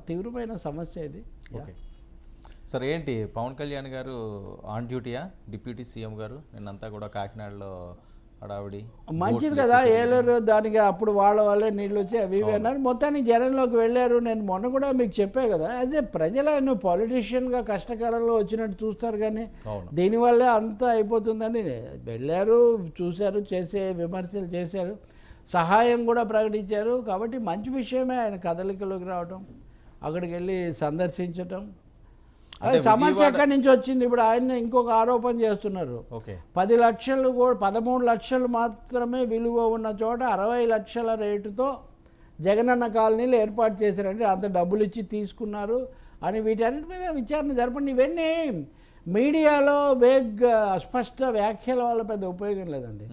తీవ్రమైన సమస్య ఇది. ఓకే సార్, ఏంటి పవన్ కళ్యాణ్ గారు ఆన్ డ్యూటీయా? డిప్యూటీ సీఎం గారు నిన్నంతా కూడా కాకినాడలో హడావిడి మంచిది కదా, ఏలేరు దానికి అప్పుడు వాళ్ళే నీళ్ళు వచ్చి అవి ఇవి అన్నారు. మొత్తానికి జనంలోకి వెళ్ళారు. నేను మొన్న కూడా మీకు చెప్పే కదా, అదే ప్రజలు ఆయన పొలిటీషియన్గా కష్టకాలంలో వచ్చినట్టు చూస్తారు, కానీ దీనివల్లే అంతా అయిపోతుందని వెళ్ళారు, చూశారు, చేసే విమర్శలు చేశారు, సహాయం కూడా ప్రకటించారు. కాబట్టి మంచి విషయమే ఆయన కదలికలోకి రావటం, అక్కడికి వెళ్ళి సందర్శించటం. అది సమస్య ఎక్కడి నుంచి వచ్చింది? ఇప్పుడు ఆయన ఇంకొక ఆరోపణ చేస్తున్నారు. 10 లక్షలు కూడా 13 లక్షలు మాత్రమే విలువ ఉన్న చోట 60 లక్షల రేటుతో జగనన్న కాలనీలు ఏర్పాటు చేశారంటే అంత డబ్బులు ఇచ్చి తీసుకున్నారు అని వీటన్నిటి మీద విచారణ జరపండి. ఇవన్నీ మీడియాలో అస్పష్ట వ్యాఖ్యల వల్ల పెద్ద ఉపయోగం లేదండి.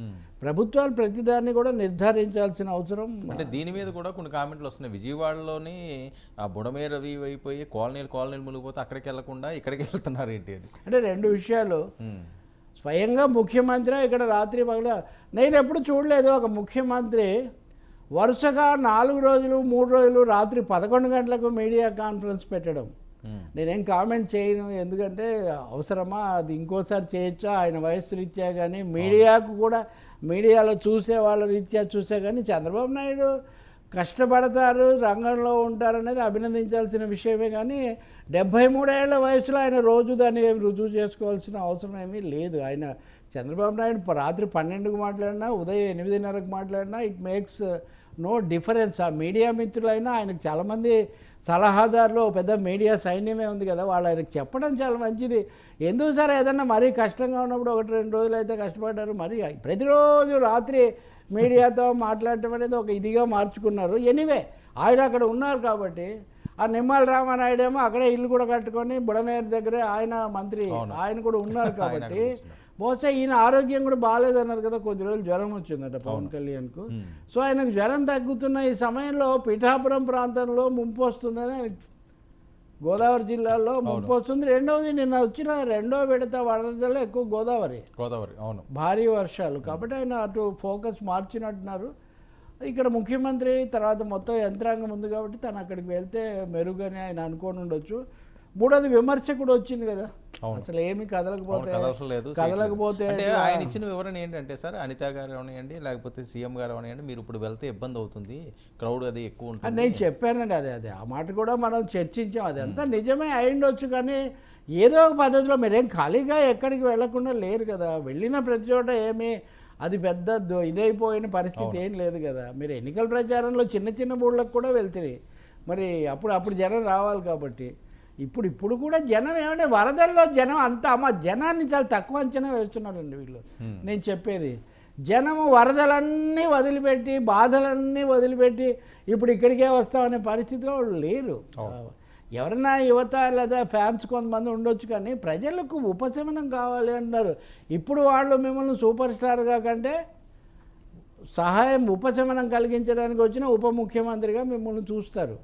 ప్రభుత్వాలు ప్రతిదాన్ని కూడా నిర్ధారించాల్సిన అవసరం. అంటే దీని మీద కూడా కొన్ని కామెంట్లు వస్తున్నాయి. విజయవాడలోని ఆ బుడమేరు అవి అయిపోయి కాలనీలు మునిగిపోతే అక్కడికి వెళ్లకుండా ఇక్కడికి వెళ్తున్నారు ఏంటి అని. అంటే 2 విషయాలు. స్వయంగా ముఖ్యమంత్రి ఇక్కడ రాత్రి పగల నేను ఎప్పుడు చూడలేదు ఒక ముఖ్యమంత్రి వరుసగా 4 రోజులు 3 రోజులు రాత్రి 11 గంటలకు మీడియా కాన్ఫరెన్స్ పెట్టడం. నేనేం కామెంట్ చేయను, ఎందుకంటే అవసరమా, అది ఇంకోసారి చేయొచ్చా ఆయన వయస్సు రీత్యా, కానీ మీడియాకు కూడా మీడియాలో చూసే వాళ్ళ రీత్యా చూసే కానీ చంద్రబాబు నాయుడు కష్టపడతారు, రంగంలో ఉంటారనేది అభినందించాల్సిన విషయమే. కానీ 73 ఏళ్ల వయసులో ఆయన రోజు దాన్ని రుజువు చేసుకోవాల్సిన అవసరం ఏమీ లేదు. ఆయన చంద్రబాబు నాయుడు రాత్రి 12కు మాట్లాడినా ఉదయం 8:30కు మాట్లాడినా ఇట్ మేక్స్ నో డిఫరెన్స్. ఆ మీడియా మిత్రులైనా ఆయనకు చాలామంది సలహాదారులు, పెద్ద మీడియా సైన్యమే ఉంది కదా, వాళ్ళు ఆయనకు చెప్పడం చాలా మంచిది. ఎందుకు సార్ ఏదన్నా మరీ కష్టంగా ఉన్నప్పుడు 1-2 రోజులు అయితే కష్టపడ్డారు, మరి ప్రతిరోజు రాత్రి మీడియాతో మాట్లాడటం అనేది ఒక ఇదిగా మార్చుకున్నారు. ఎనీవే ఆయన అక్కడ ఉన్నారు కాబట్టి, ఆ నిమ్మల రామానాయుడు ఏమో అక్కడే ఇల్లు కూడా కట్టుకొని బుడమేరు దగ్గరే ఆయన మంత్రి, ఆయన కూడా ఉన్నారు కాబట్టి బహుశా ఈయన ఆరోగ్యం కూడా బాగాలేదన్నారు కదా, కొద్ది రోజులు జ్వరం వచ్చిందట పవన్ కళ్యాణ్కు. సో ఆయనకు జ్వరం తగ్గుతున్న ఈ సమయంలో పిఠాపురం ప్రాంతంలో ముంపు వస్తుందని, గోదావరి జిల్లాలో ముంపు వస్తుంది. రెండవది నిన్న వచ్చిన 2వ విడత వరదల్లో ఎక్కువ గోదావరి అవును, భారీ వర్షాలు. కాబట్టి ఆయన అటు ఫోకస్ మార్చినట్టున్నారు. ఇక్కడ ముఖ్యమంత్రి తర్వాత మొత్తం యంత్రాంగం ఉంది కాబట్టి తను అక్కడికి వెళ్తే మెరుగని ఆయన అనుకోని ఉండొచ్చు. 3వది విమర్శ కూడా వచ్చింది కదా, అసలు ఏమి కదలకపోతే ఆయన ఇచ్చిన వివరణ ఏంటంటే సార్, అనిత గారు అవనివ్వండి లేకపోతే సీఎం గారు అవనివ్వండి, మీరు ఇప్పుడు వెళ్తే ఇబ్బంది అవుతుంది, క్రౌడ్ అది ఎక్కువ ఉంటుంది నేను చెప్పానండి. అదే ఆ మాట కూడా మనం చర్చించాం. అదంతా నిజమే అయిండొచ్చు, కానీ ఏదో ఒక పద్ధతిలో మీరేం ఖాళీగా ఎక్కడికి వెళ్లకుండా లేరు కదా, వెళ్ళిన ప్రతి చోట ఏమీ అది పెద్ద ఇదైపోయిన పరిస్థితి ఏం లేదు కదా. మీరు ఎన్నికల ప్రచారంలో చిన్న ఊళ్ళకు కూడా వెళ్తారు, మరి అప్పుడు జనం రావాలి కాబట్టి. ఇప్పుడు కూడా జనం ఏమంటే వరదల్లో జనం అంతా జనాన్ని చాలా తక్కువ అంచనా వేస్తున్నారండి వీళ్ళు. నేను చెప్పేది జనము వరదలన్నీ వదిలిపెట్టి బాధలన్నీ వదిలిపెట్టి ఇప్పుడు ఇక్కడికే వస్తామనే పరిస్థితిలో వాళ్ళు లేరు. ఎవరైనా యువత లేదా ఫ్యాన్స్ కొంతమంది ఉండొచ్చు, కానీ ప్రజలకు ఉపశమనం కావాలి అంటున్నారు. ఇప్పుడు వాళ్ళు మిమ్మల్ని సూపర్ స్టార్గా కంటే సహాయం ఉపశమనం కలిగించడానికి వచ్చిన ఉప ముఖ్యమంత్రిగా మిమ్మల్ని చూస్తారు.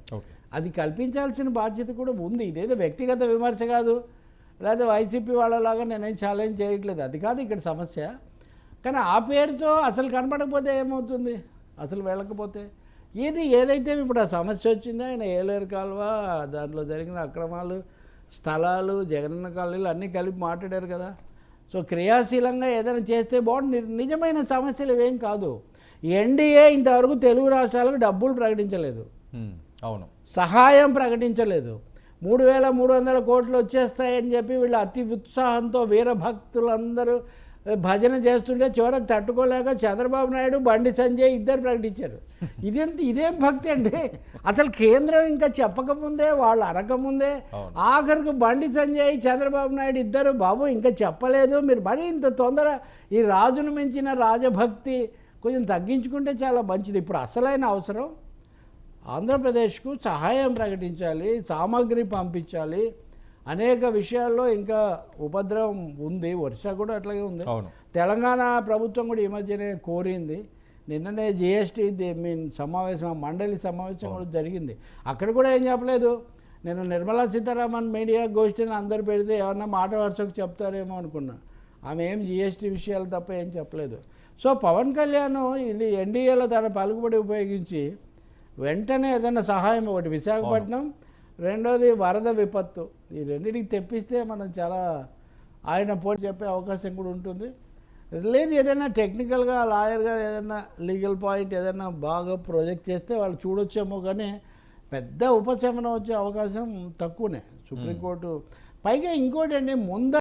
అది కల్పించాల్సిన బాధ్యత కూడా ఉంది. ఇదేదో వ్యక్తిగత విమర్శ కాదు, లేదా వైసీపీ వాళ్ళలాగా నేనేం ఛాలెంజ్ చేయట్లేదు, అది కాదు ఇక్కడ సమస్య. కానీ ఆ పేరుతో అసలు కనపడకపోతే ఏమవుతుంది, అసలు వెళ్ళకపోతే ఏదైతే ఇప్పుడు ఆ సమస్య వచ్చిందో ఆయన ఏలేరు కాలువ, దాంట్లో జరిగిన అక్రమాలు, స్థలాలు, జగనన్న కాలనీలు అన్నీ కలిపి మాట్లాడారు కదా. సో క్రియాశీలంగా ఏదైనా చేస్తే బాగుంది. నిజమైన సమస్యలు ఇవేం కాదు. ఎన్డీఏ ఇంతవరకు తెలుగు రాష్ట్రాలకు డబ్బులు ప్రకటించలేదు, అవును, సహాయం ప్రకటించలేదు. 3,300 కోట్లు వచ్చేస్తాయని చెప్పి వీళ్ళు అతి ఉత్సాహంతో వీరభక్తులందరూ భజన చేస్తుంటే చివరకు తట్టుకోలేక చంద్రబాబు నాయుడు, బండి సంజయ్ ఇద్దరు ప్రకటించారు. ఇదేం భక్తి అండి? అసలు కేంద్రం ఇంకా చెప్పకముందే, వాళ్ళు అనకముందే ఆఖరికి బండి సంజయ్, చంద్రబాబు నాయుడు ఇద్దరు, బాబు ఇంకా చెప్పలేదు మీరు, మరీ ఇంత తొందర ఈ రాజును మించిన రాజభక్తి కొంచెం తగ్గించుకుంటే చాలా మంచిది. ఇప్పుడు అసలైన అవసరం ఆంధ్రప్రదేశ్కు సహాయం ప్రకటించాలి, సామాగ్రి పంపించాలి. అనేక విషయాల్లో ఇంకా ఉపద్రవం ఉంది, వర్ష కూడా అట్లాగే ఉంది. తెలంగాణ ప్రభుత్వం కూడా ఈ మధ్యనే కోరింది. నిన్ననే జిఎస్టీ సమావేశం, మండలి సమావేశం కూడా జరిగింది. అక్కడ కూడా ఏం చెప్పలేదు. నేను నిర్మలా సీతారామన్ మీడియా గోష్ఠిని అందరు పెడితే ఏమన్నా మాట వరుసకు చెప్తారేమో అనుకున్నా. ఆమె ఏం జిఎస్టీ విషయాలు తప్ప ఏం చెప్పలేదు. సో పవన్ కళ్యాణ్ ఎన్డీఏలో తన పలుకుబడి ఉపయోగించి వెంటనే ఏదైనా సహాయం, ఒకటి విశాఖపట్నం రెండోది వరద విపత్తు. ఈ రెండింటికి తెప్పిస్తే మనం చాలా ఆయన పోటీ చెప్పే అవకాశం కూడా ఉంటుంది. లేదు ఏదైనా టెక్నికల్గా లాయర్గా ఏదైనా లీగల్ పాయింట్ ఏదైనా బాగా ప్రొజెక్ట్ చేస్తే వాళ్ళు చూడొచ్చేమో, కానీ పెద్ద ఉపశమనం వచ్చే అవకాశం తక్కువనే సుప్రీంకోర్టు. పైగా ఇంకోటి అండి, ముందు